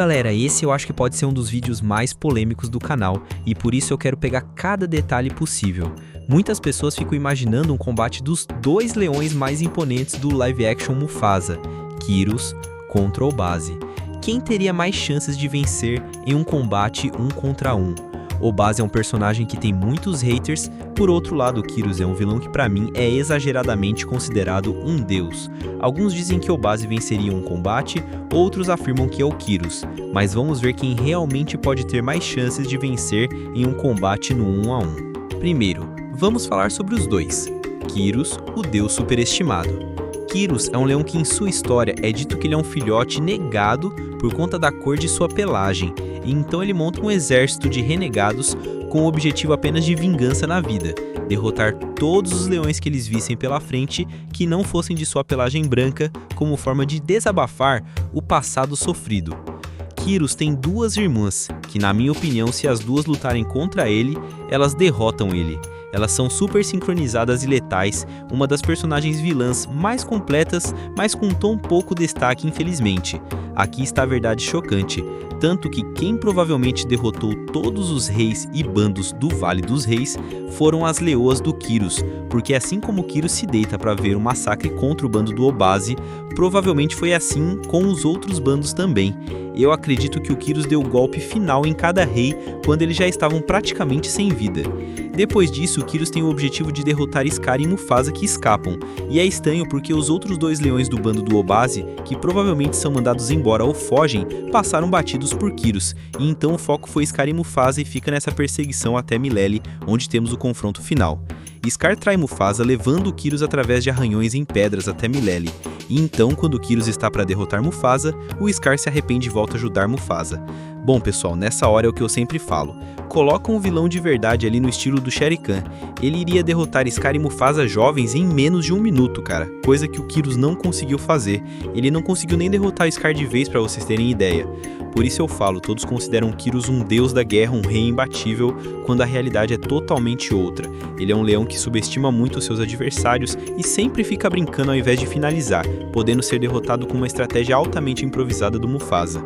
galera, esse eu acho que pode ser um dos vídeos mais polêmicos do canal, e por isso eu quero pegar cada detalhe possível. Muitas pessoas ficam imaginando um combate dos dois leões mais imponentes do live action Mufasa, Kyrus contra Obasi. Quem teria mais chances de vencer em um combate 1 contra 1? Obasi é um personagem que tem muitos haters, por outro lado, Kyrus é um vilão que pra mim é exageradamente considerado um deus. Alguns dizem que Obasi venceria um combate, outros afirmam que é o Kyrus, mas vamos ver quem realmente pode ter mais chances de vencer em um combate no 1 a 1. Primeiro, vamos falar sobre os dois. Kyrus, o deus superestimado. Kyrus é um leão que em sua história é dito que ele é um filhote negado por conta da cor de sua pelagem, e então ele monta um exército de renegados com o objetivo apenas de vingança na vida, derrotar todos os leões que eles vissem pela frente que não fossem de sua pelagem branca, como forma de desabafar o passado sofrido. Kyrus tem duas irmãs, que na minha opinião, se as duas lutarem contra ele, elas derrotam ele. Elas são super sincronizadas e letais, uma das personagens vilãs mais completas, mas com tão pouco destaque infelizmente. Aqui está a verdade chocante, tanto que quem provavelmente derrotou todos os reis e bandos do Vale dos Reis foram as leoas do Kyrus, porque assim como Kyrus se deita para ver um massacre contra o bando do Obasi, provavelmente foi assim com os outros bandos também. Eu acredito que o Kyrus deu o golpe final em cada rei quando eles já estavam praticamente sem vida. Depois disso, o Kyrus tem o objetivo de derrotar Scar e Mufasa que escapam, e é estranho porque os outros dois leões do bando do Obasi, que provavelmente são mandados embora ou fogem, passaram batidos por Kyrus, e então o foco foi Scar e Mufasa e fica nessa perseguição até Milele, onde temos o confronto final. Scar trai Mufasa levando o Kyrus através de arranhões em pedras até Milele, e então quando o Kyrus está para derrotar Mufasa, o Scar se arrepende e volta a ajudar Mufasa. Bom pessoal, nessa hora é o que eu sempre falo, coloca um vilão de verdade ali no estilo do Shere Khan, ele iria derrotar Scar e Mufasa jovens em menos de 1 minuto, cara, coisa que o Kyrus não conseguiu fazer, ele não conseguiu nem derrotar Scar de vez pra vocês terem ideia. Por isso eu falo, todos consideram Kyrus um deus da guerra, um rei imbatível, quando a realidade é totalmente outra. Ele é um leão que subestima muito os seus adversários e sempre fica brincando ao invés de finalizar, podendo ser derrotado com uma estratégia altamente improvisada do Mufasa.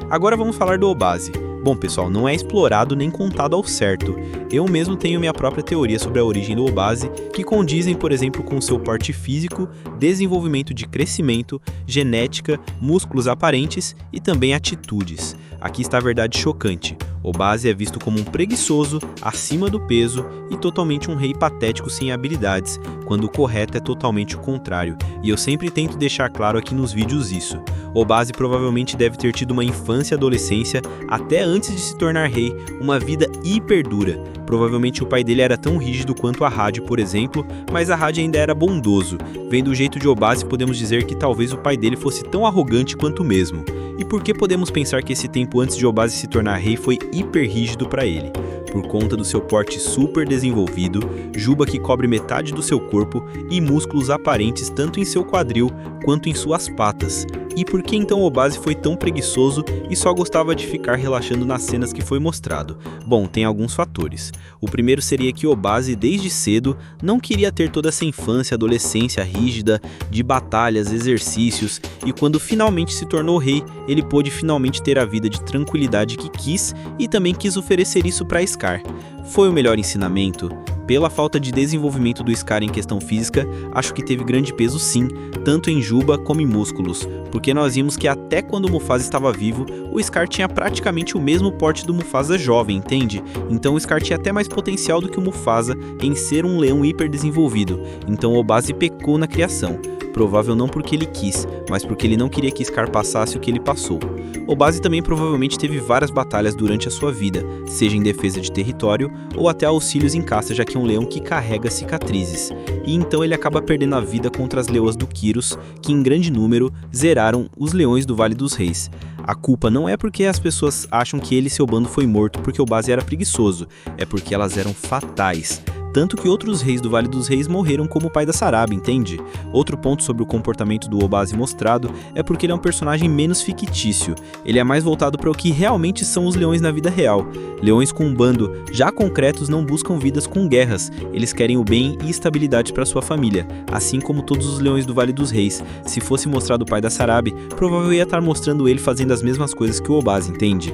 Agora vamos falar do Obasi. Bom pessoal, não é explorado nem contado ao certo. Eu mesmo tenho minha própria teoria sobre a origem do Obasi, que condizem, por exemplo, com seu porte físico, desenvolvimento de crescimento, genética, músculos aparentes e também atitudes. Aqui está a verdade chocante. Obasi é visto como um preguiçoso, acima do peso e totalmente um rei patético sem habilidades, quando o correto é totalmente o contrário, e eu sempre tento deixar claro aqui nos vídeos isso. Obasi provavelmente deve ter tido uma infância e adolescência, até antes de se tornar rei, uma vida hiper dura. Provavelmente o pai dele era tão rígido quanto a Hadi, por exemplo, mas a Hadi ainda era bondoso. Vendo o jeito de Obasi, podemos dizer que talvez o pai dele fosse tão arrogante quanto o mesmo. E por que podemos pensar que esse tempo antes de Obasi se tornar rei foi hiper rígido para ele? Por conta do seu porte super desenvolvido, juba que cobre metade do seu corpo e músculos aparentes tanto em seu quadril quanto em suas patas. E por que então Obasi foi tão preguiçoso e só gostava de ficar relaxando nas cenas que foi mostrado? Bom, tem alguns fatores. O primeiro seria que Obasi desde cedo não queria ter toda essa infância e adolescência rígida de batalhas, exercícios, e quando finalmente se tornou rei, ele pôde finalmente ter a vida de tranquilidade que quis e também quis oferecer isso para Scar. Foi o melhor ensinamento? Pela falta de desenvolvimento do Scar em questão física, acho que teve grande peso sim, tanto em juba como em músculos, porque nós vimos que até quando o Mufasa estava vivo, o Scar tinha praticamente o mesmo porte do Mufasa jovem, entende? Então o Scar tinha até mais potencial do que o Mufasa em ser um leão hiper desenvolvido, então o Obasi pecou na criação. Provável não porque ele quis, mas porque ele não queria que Scar passasse o que ele passou. Obasi também provavelmente teve várias batalhas durante a sua vida, seja em defesa de território ou até auxílios em caça, já que é um leão que carrega cicatrizes. E então ele acaba perdendo a vida contra as leoas do Kyrus, que em grande número zeraram os leões do Vale dos Reis. A culpa não é porque as pessoas acham que ele e seu bando foi morto porque Obasi era preguiçoso, é porque elas eram fatais. tanto que outros reis do Vale dos Reis morreram como o pai da Sarabia, entende? Outro ponto sobre o comportamento do Obazi mostrado é porque ele é um personagem menos fictício, ele é mais voltado para o que realmente são os leões na vida real. Leões com um bando já concretos não buscam vidas com guerras, eles querem o bem e estabilidade para sua família, assim como todos os leões do Vale dos Reis. Se fosse mostrado o pai da Sarabia, provavelmente ia estar mostrando ele fazendo as mesmas coisas que o Obazi, entende?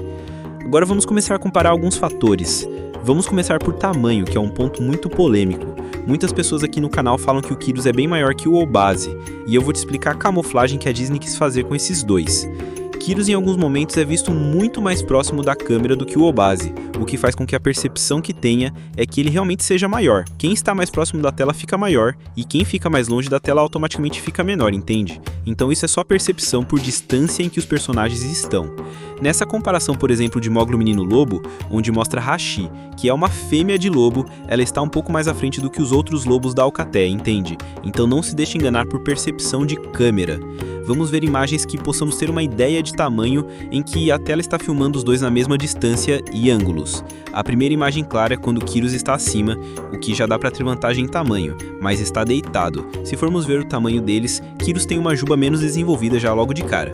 Agora vamos começar a comparar alguns fatores. Vamos começar por tamanho, que é um ponto muito polêmico. Muitas pessoas aqui no canal falam que o Kyrus é bem maior que o Obazi, e eu vou te explicar a camuflagem que a Disney quis fazer com esses dois. Kyrus em alguns momentos é visto muito mais próximo da câmera do que o Obazi, o que faz com que a percepção que tenha é que ele realmente seja maior. Quem está mais próximo da tela fica maior, e quem fica mais longe da tela automaticamente fica menor, entende? Então isso é só percepção por distância em que os personagens estão. Nessa comparação, por exemplo, de Mowgli o Menino Lobo, onde mostra Hashi, que é uma fêmea de lobo, ela está um pouco mais à frente do que os outros lobos da alcateia, entende? Então não se deixe enganar por percepção de câmera. Vamos ver imagens que possamos ter uma ideia de tamanho em que a tela está filmando os dois na mesma distância e ângulos. A primeira imagem clara é quando o Kyrus está acima, o que já dá para ter vantagem em tamanho, mas está deitado. Se formos ver o tamanho deles, Kyrus tem uma juba menos desenvolvida já logo de cara.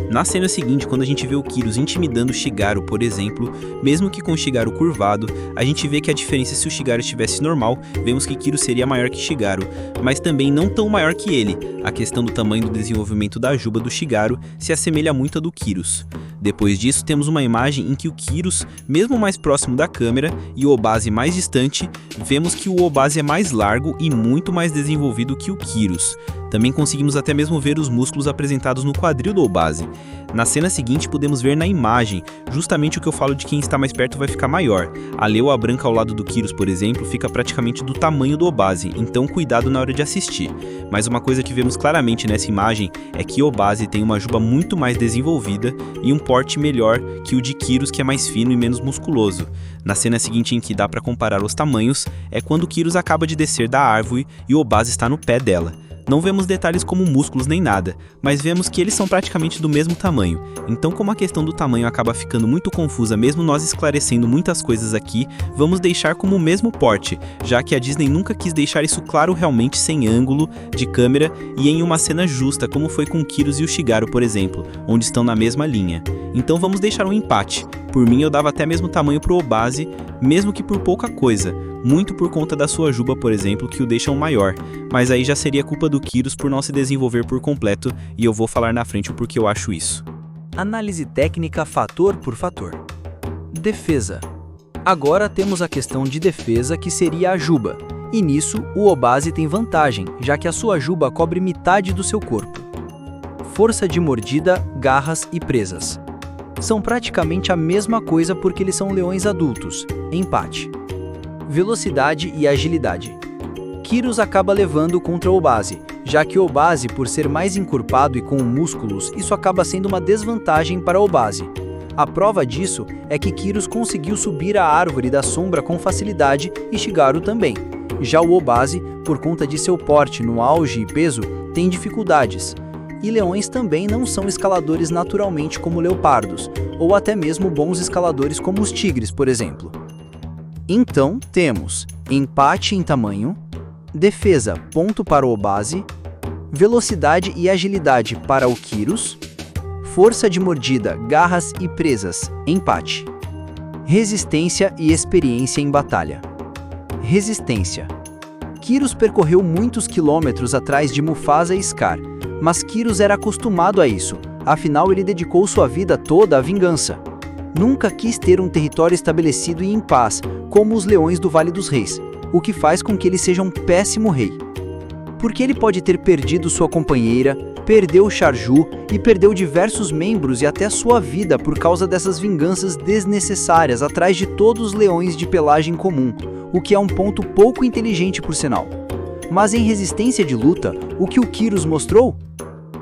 Na cena seguinte, quando a gente vê o Kyrus intimidando o Shigaru, por exemplo, mesmo que com o Shigaru curvado, a gente vê que a diferença se o Shigaru estivesse normal, vemos que Kyrus seria maior que Shigaru, mas também não tão maior que ele. A questão do tamanho do desenvolvimento da juba do Shigaru se assemelha muito à do Kyrus. Depois disso, temos uma imagem em que o Kyrus, mesmo mais próximo da câmera, e o Obazi mais distante, vemos que o Obazi é mais largo e muito mais desenvolvido que o Kyrus. Também conseguimos até mesmo ver os músculos apresentados no quadril do Obazi. Na cena seguinte podemos ver na imagem, justamente o que eu falo de quem está mais perto vai ficar maior. A leoa branca ao lado do Kyrus, por exemplo, fica praticamente do tamanho do Obazi, então cuidado na hora de assistir. Mas uma coisa que vemos claramente nessa imagem é que o Obazi tem uma juba muito mais desenvolvida e um porte melhor que o de Kyrus, que é mais fino e menos musculoso. Na cena seguinte em que dá para comparar os tamanhos, é quando o Kyrus acaba de descer da árvore e o Obazi está no pé dela. Não vemos detalhes como músculos nem nada, mas vemos que eles são praticamente do mesmo tamanho. Então, como a questão do tamanho acaba ficando muito confusa mesmo nós esclarecendo muitas coisas aqui, vamos deixar como o mesmo porte, já que a Disney nunca quis deixar isso claro realmente sem ângulo de câmera e em uma cena justa, como foi com o Kyrus e o Shigaru, por exemplo, onde estão na mesma linha. Então vamos deixar um empate. Por mim eu dava até mesmo tamanho pro Obazi, mesmo que por pouca coisa, muito por conta da sua juba, por exemplo, que o deixam maior, mas aí já seria culpa do Kyrus por não se desenvolver por completo, e eu vou falar na frente o porquê eu acho isso. Análise técnica fator por fator. Defesa. Agora temos a questão de defesa, que seria a juba, e nisso o Obazi tem vantagem, já que a sua juba cobre metade do seu corpo. Força de mordida, garras e presas. São praticamente a mesma coisa porque eles são leões adultos. Empate. Velocidade e agilidade. Kyrus acaba levando contra o Obazi, já que o Obazi, por ser mais encorpado e com músculos, isso acaba sendo uma desvantagem para o Obazi. A prova disso é que Kyrus conseguiu subir a árvore da sombra com facilidade e Shigaru também. Já o Obazi, por conta de seu porte no auge e peso, tem dificuldades. E leões também não são escaladores naturalmente como leopardos, ou até mesmo bons escaladores como os tigres, por exemplo. Então, temos empate em tamanho, defesa, ponto para o Obazi, velocidade e agilidade para o Kyrus, força de mordida, garras e presas, empate. Resistência e experiência em batalha. Resistência. Kyrus percorreu muitos quilômetros atrás de Mufasa e Scar, mas Kyrus era acostumado a isso, afinal ele dedicou sua vida toda à vingança. Nunca quis ter um território estabelecido e em paz, como os leões do Vale dos Reis, o que faz com que ele seja um péssimo rei. Porque ele pode ter perdido sua companheira, perdeu Sharju e perdeu diversos membros e até sua vida por causa dessas vinganças desnecessárias atrás de todos os leões de pelagem comum, o que é um ponto pouco inteligente por sinal. Mas em resistência de luta, o que o Kyrus mostrou?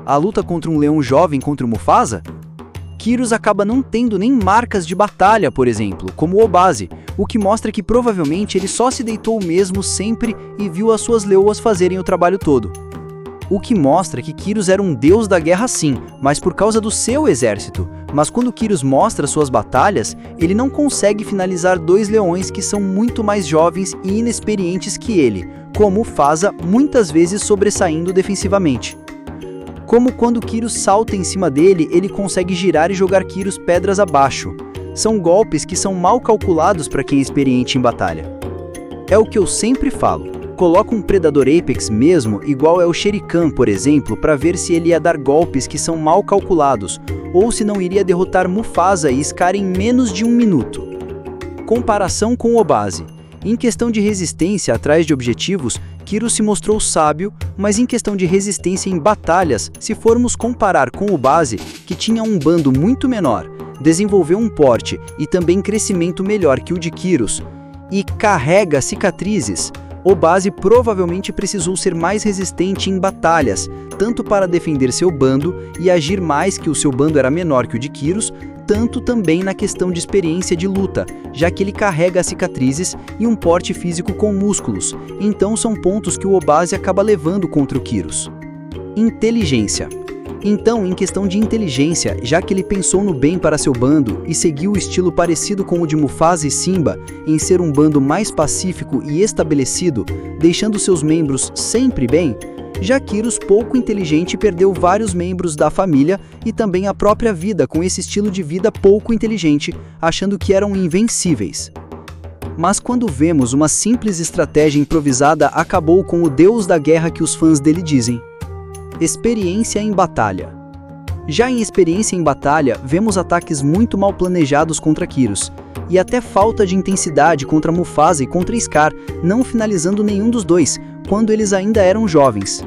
A luta contra um leão jovem contra o Mufasa? Kyrus acaba não tendo nem marcas de batalha, por exemplo, como o Obazi, o que mostra que provavelmente ele só se deitou mesmo sempre e viu as suas leoas fazerem o trabalho todo. o que mostra que Kyrus era um deus da guerra sim, mas por causa do seu exército. Mas quando Kyrus mostra suas batalhas, ele não consegue finalizar dois leões que são muito mais jovens e inexperientes que ele, como Mufasa, muitas vezes sobressaindo defensivamente. Como quando Kyrus salta em cima dele, ele consegue girar e jogar Kyrus pedras abaixo. São golpes que são mal calculados para quem é experiente em batalha. É o que eu sempre falo. Coloca um Predador Apex mesmo, igual é o Shere Khan, por exemplo, para ver se ele ia dar golpes que são mal calculados, ou se não iria derrotar Mufasa e Scar em menos de 1 minuto. Comparação com o Obase. Em questão de resistência atrás de objetivos, Kyrus se mostrou sábio, mas em questão de resistência em batalhas, se formos comparar com o Obase, que tinha um bando muito menor, desenvolveu um porte e também crescimento melhor que o de Kyrus, e carrega cicatrizes, Obase provavelmente precisou ser mais resistente em batalhas, tanto para defender seu bando e agir mais que o seu bando era menor que o de Kyrus, tanto também na questão de experiência de luta, já que ele carrega cicatrizes e um porte físico com músculos, então são pontos que o Obase acaba levando contra o Kyrus. Inteligência. Então, em questão de inteligência, já que ele pensou no bem para seu bando e seguiu o estilo parecido com o de Mufasa e Simba, em ser um bando mais pacífico e estabelecido, deixando seus membros sempre bem, já Kyrus, pouco inteligente, perdeu vários membros da família e também a própria vida com esse estilo de vida pouco inteligente, achando que eram invencíveis. Mas quando vemos uma simples estratégia improvisada, acabou com o deus da guerra que os fãs dele dizem. Experiência em batalha. Já em experiência em batalha, vemos ataques muito mal planejados contra Kyrus, e até falta de intensidade contra Mufasa e contra Scar, não finalizando nenhum dos dois, quando eles ainda eram jovens.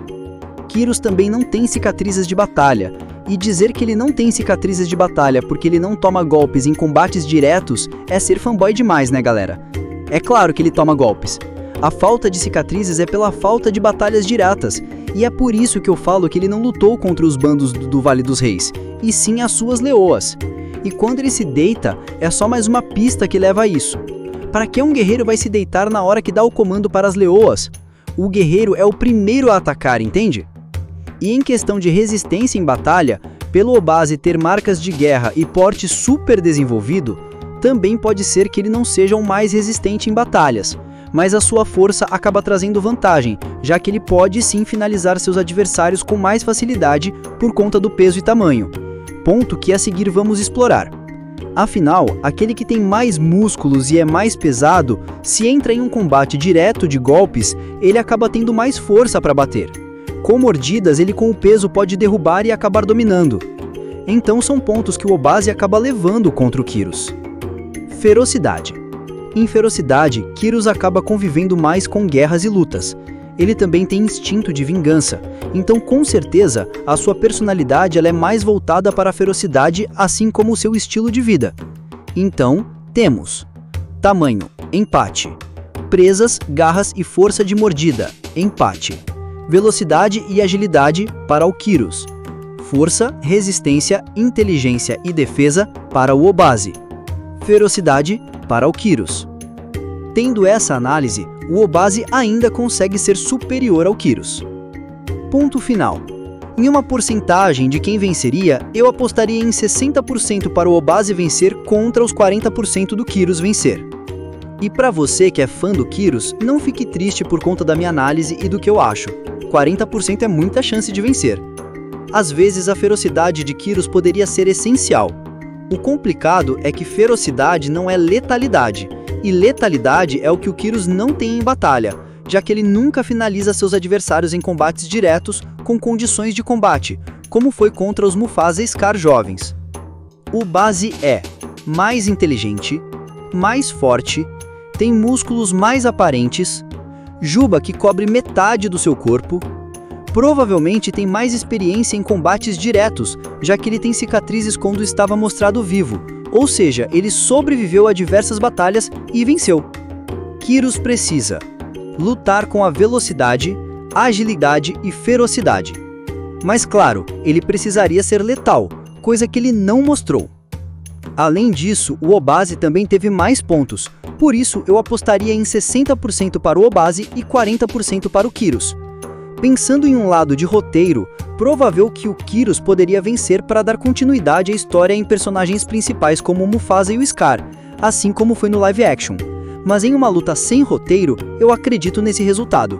Kyrus também não tem cicatrizes de batalha, e dizer que ele não tem cicatrizes de batalha porque ele não toma golpes em combates diretos é ser fanboy demais, né, galera? É claro que ele toma golpes. A falta de cicatrizes é pela falta de batalhas diretas, e é por isso que eu falo que ele não lutou contra os bandos do Vale dos Reis, e sim as suas leoas. E quando ele se deita, é só mais uma pista que leva a isso. Para que um guerreiro vai se deitar na hora que dá o comando para as leoas? O guerreiro é o primeiro a atacar, entende? E em questão de resistência em batalha, pelo Obase ter marcas de guerra e porte super desenvolvido, também pode ser que ele não seja o mais resistente em batalhas, mas a sua força acaba trazendo vantagem, já que ele pode sim finalizar seus adversários com mais facilidade por conta do peso e tamanho, ponto que a seguir vamos explorar. Afinal, aquele que tem mais músculos e é mais pesado, se entra em um combate direto de golpes, ele acaba tendo mais força para bater. Com mordidas, ele com o peso pode derrubar e acabar dominando. Então são pontos que o Obase acaba levando contra o Kyrus. Ferocidade. Em ferocidade, Kyrus acaba convivendo mais com guerras e lutas. Ele também tem instinto de vingança, então com certeza a sua personalidade ela é mais voltada para a ferocidade, assim como o seu estilo de vida. Então, temos tamanho, empate. Presas, garras e força de mordida, empate. Velocidade e agilidade para o Kyrus. Força, resistência, inteligência e defesa para o Obase. Ferocidade para o Kyrus. Tendo essa análise, o Obase ainda consegue ser superior ao Kyrus. Ponto final. Em uma porcentagem de quem venceria, eu apostaria em 60% para o Obase vencer contra os 40% do Kyrus vencer. E para você que é fã do Kyrus, não fique triste por conta da minha análise e do que eu acho. 40% é muita chance de vencer. Às vezes a ferocidade de Kyrus poderia ser essencial. O complicado é que ferocidade não é letalidade, e letalidade é o que o Kyrus não tem em batalha, já que ele nunca finaliza seus adversários em combates diretos com condições de combate, como foi contra os Mufasa e Scar jovens. O Obase é mais inteligente, mais forte, tem músculos mais aparentes, juba que cobre metade do seu corpo, provavelmente tem mais experiência em combates diretos, já que ele tem cicatrizes quando estava mostrado vivo, ou seja, ele sobreviveu a diversas batalhas e venceu. Kyrus precisa lutar com a velocidade, agilidade e ferocidade. Mas claro, ele precisaria ser letal, coisa que ele não mostrou. Além disso, o Obase também teve mais pontos, por isso eu apostaria em 60% para o Obase e 40% para o Kyrus. Pensando em um lado de roteiro, provável que o Kyrus poderia vencer para dar continuidade à história em personagens principais como o Mufasa e o Scar, assim como foi no live action. Mas em uma luta sem roteiro, eu acredito nesse resultado.